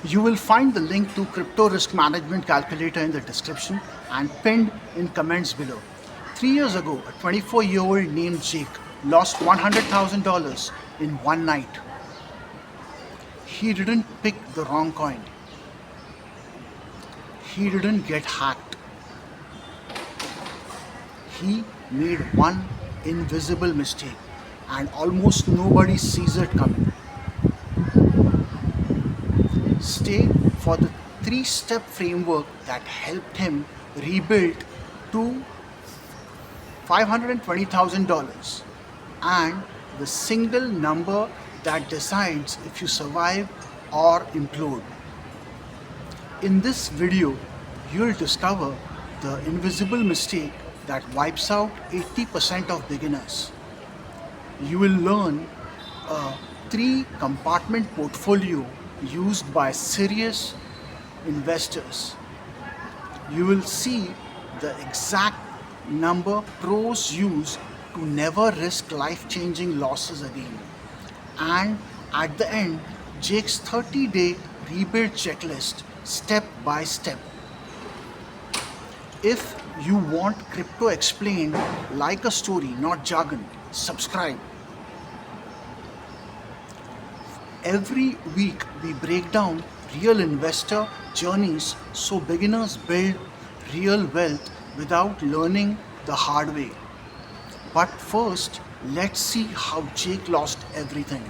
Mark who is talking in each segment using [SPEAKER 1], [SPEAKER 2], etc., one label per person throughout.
[SPEAKER 1] You will find the link to crypto risk management calculator in the description and pinned in comments below. 3 years ago, a 24-year-old named Jake lost $100,000 in one night. He didn't pick the wrong coin. He didn't get hacked. He made one invisible mistake and almost nobody sees it coming. Stay for the three-step framework that helped him rebuild to $520,000 and the single number that decides if you survive or implode. In this video, you'll discover the invisible mistake that wipes out 80% of beginners. You will learn a three-compartment portfolio used by serious investors. You will see the exact number pros use to never risk life-changing losses again. And at the end, Jake's 30-day rebuild checklist step by step. If you want crypto explained like a story, not jargon, subscribe. Every week we break down real investor journeys so beginners build real wealth without learning the hard way. But first, let's see how Jake lost everything.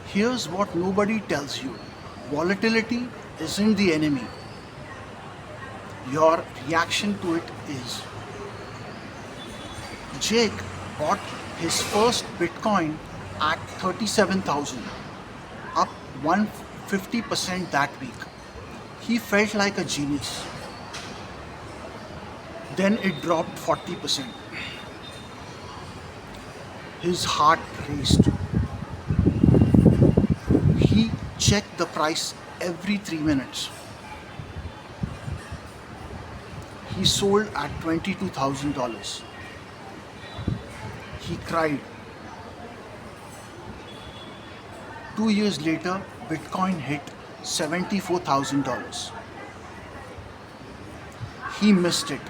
[SPEAKER 1] Here's what nobody tells you. Volatility isn't the enemy. Your reaction to it is. Jake bought his first Bitcoin at 37,000, up 150% that week. He felt like a genius. Then it dropped 40%. His heart raced. He checked the price every 3 minutes. He sold at $22,000. He cried. 2 years later, Bitcoin hit $74,000. He missed it.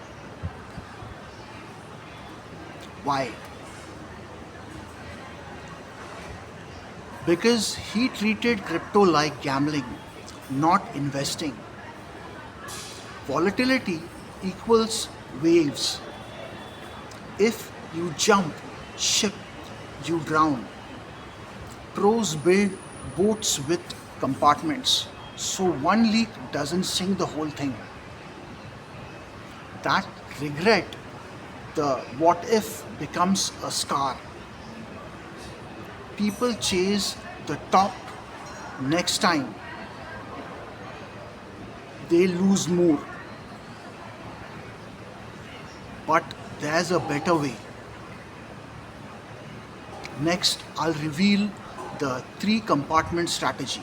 [SPEAKER 1] Why? Because he treated crypto like gambling, not investing. Volatility equals waves. If you jump ship, you drown. Pros build boats with compartments, so one leak doesn't sink the whole thing. That regret, the what if, becomes a scar. People chase the top. Next time they lose more. But there's a better way. Next, I'll reveal the three-compartment strategy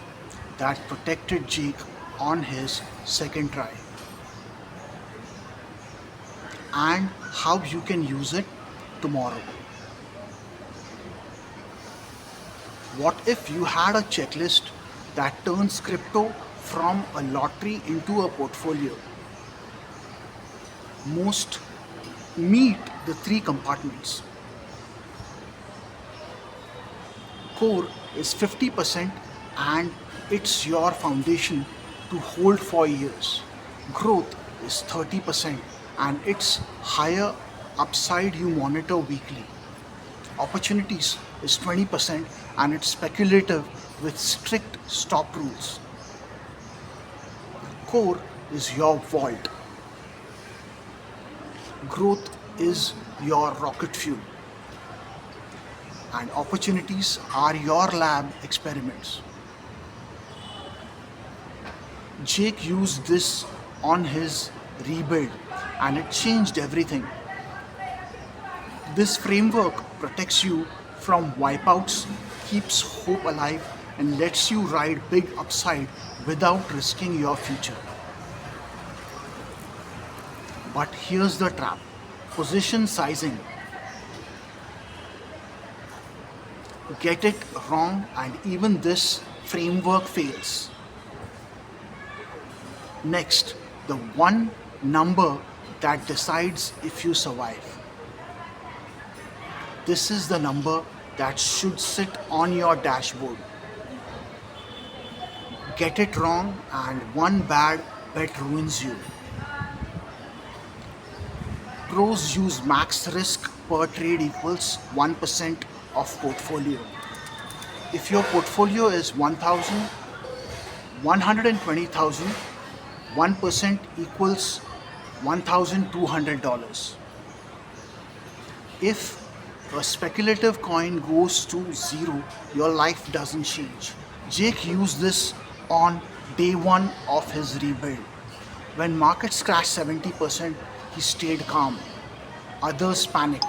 [SPEAKER 1] that protected Jake on his second try and how you can use it tomorrow. What if you had a checklist that turns crypto from a lottery into a portfolio? Most meet the three compartments. Core is 50% and it's your foundation to hold for years. Growth is 30% and it's higher upside you monitor weekly. Opportunities is 20% and it's speculative with strict stop rules. Core is your vault. Growth is your rocket fuel. And opportunities are your lab experiments. Jake used this on his rebuild and it changed everything. This framework protects you from wipeouts, keeps hope alive, and lets you ride big upside without risking your future. But here's the trap: position sizing. Get it wrong, and even this framework fails. Next, the one number that decides if you survive. This is the number that should sit on your dashboard. Get it wrong, and one bad bet ruins you. Pros use max risk per trade equals 1% of portfolio. If your portfolio is 1,000, 120,000, 1% equals $1,200. If a speculative coin goes to zero, your life doesn't change. Jake used this on day one of his rebuild. When markets crashed 70%, he stayed calm. Others panicked.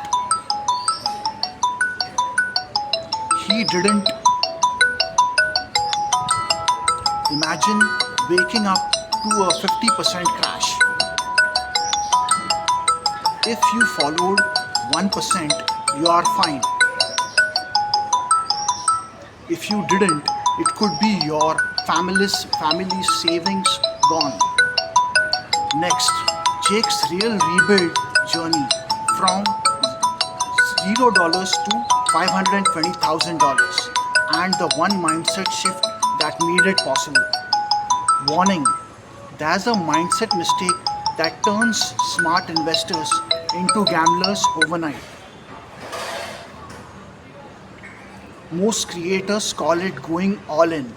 [SPEAKER 1] He didn't. Imagine waking up to a 50% crash. If you followed 1%, you are fine. If you didn't, it could be your family's savings gone. Next, Jake's real rebuild journey from $0 to $520,000 and the one mindset shift that made it possible. Warning, there's a mindset mistake that turns smart investors into gamblers overnight. Most creators call it going all in.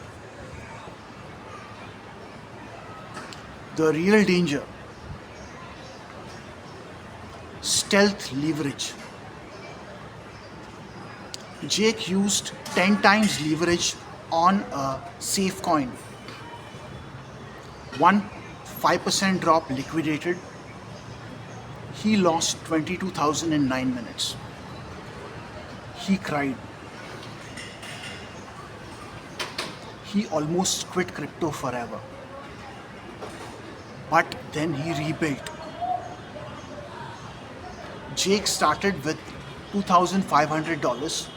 [SPEAKER 1] The real danger: stealth leverage. Jake used 10 times leverage on a safe coin. One 5% drop liquidated. He lost 22,000 in 9 minutes. He cried. He almost quit crypto forever. But then he rebuilt. Jake started with $2,500.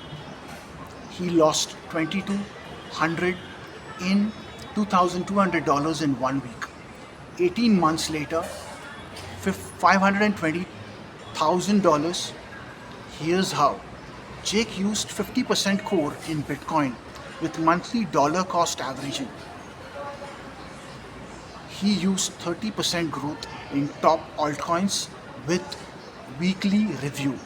[SPEAKER 1] He lost $2,200 in $2,200 in 1 week. 18 months later, $520,000. Here's how. Jake used 50% core in Bitcoin with monthly dollar cost averaging. He used 30% growth in top altcoins with weekly review.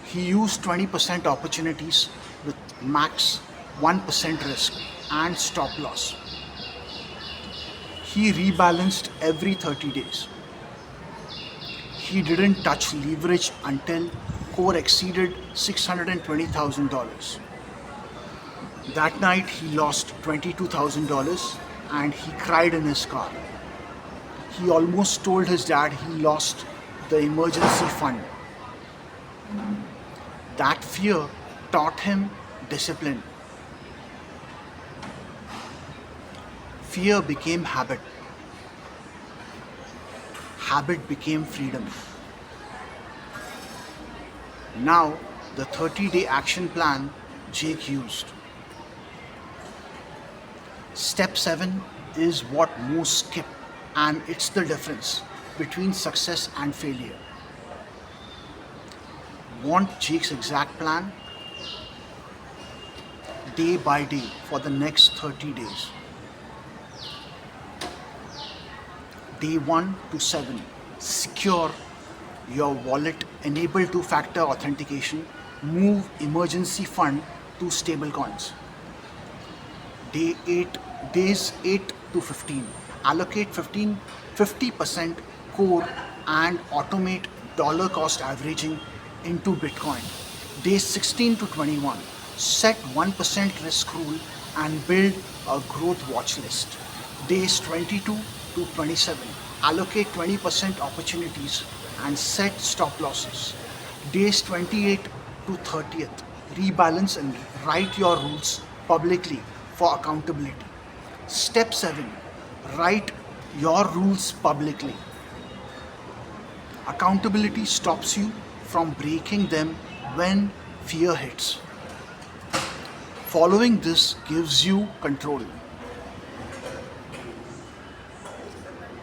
[SPEAKER 1] He used 20% opportunities with max 1% risk and stop loss. He rebalanced every 30 days. He didn't touch leverage until core exceeded $620,000. That night he lost $22,000 and he cried in his car. He almost told his dad he lost the emergency fund. That fear taught him discipline. Fear became habit. Habit became freedom. Now, the 30-day action plan Jake used. Step 7 is what most skip, and it's the difference between success and failure. Want Jake's exact plan? Day by day for the next 30 days. Day 1 to 7. Secure your wallet, enable two-factor authentication, move emergency fund to stablecoins. Days 8 to 15. Allocate 50% core and automate dollar cost averaging into Bitcoin. Days 16 to 21. Set 1% risk rule and build a growth watch list. Days 22 to 27. Allocate 20% opportunities and set stop losses. Days 28 to 30th. Rebalance and write your rules publicly for accountability. Step 7. Write your rules publicly. Accountability stops you from breaking them when fear hits. Following this gives you control.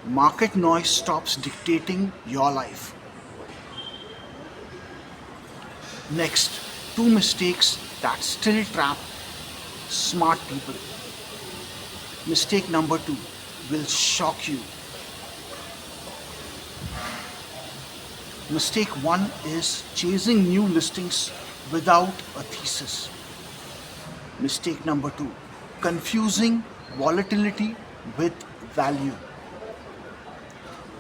[SPEAKER 1] Market noise stops dictating your life. Next, two mistakes that still trap smart people. Mistake number two will shock you. Mistake one is chasing new listings without a thesis. Mistake number two, confusing volatility with value.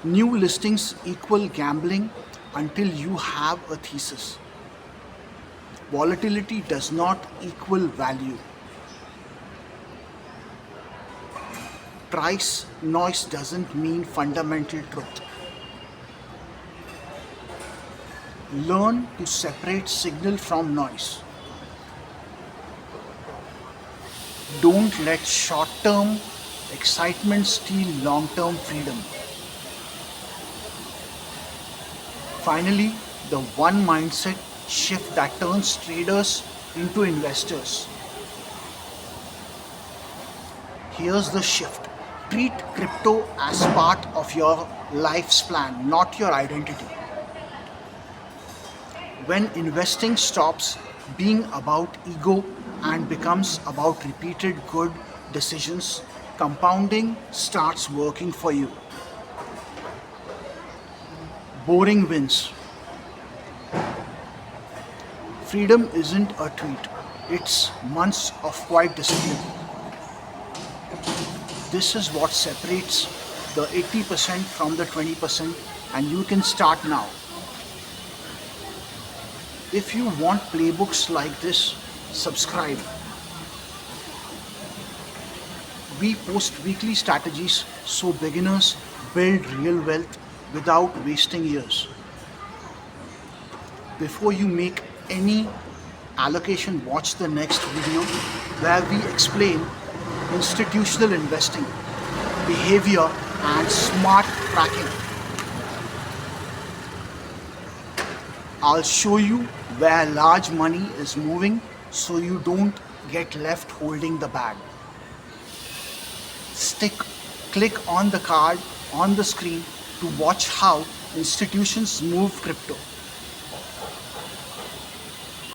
[SPEAKER 1] New listings equal gambling until you have a thesis. Volatility does not equal value. Price noise doesn't mean fundamental truth. Learn to separate signal from noise. Don't let short-term excitement steal long-term freedom. Finally, the one mindset shift that turns traders into investors. Here's the shift. Treat crypto as part of your life's plan, not your identity. When investing stops being about ego and becomes about repeated good decisions, compounding starts working for you. Boring wins. Freedom isn't a tweet, it's months of quiet discipline. This is what separates the 80% from the 20%, and you can start now. If you want playbooks like this, subscribe. We post weekly strategies so beginners build real wealth without wasting years. Before you make any allocation, watch the next video where we explain institutional investing, behavior, and smart tracking. I'll show you where large money is moving so you don't get left holding the bag. Click on the card on the screen to watch how institutions move crypto.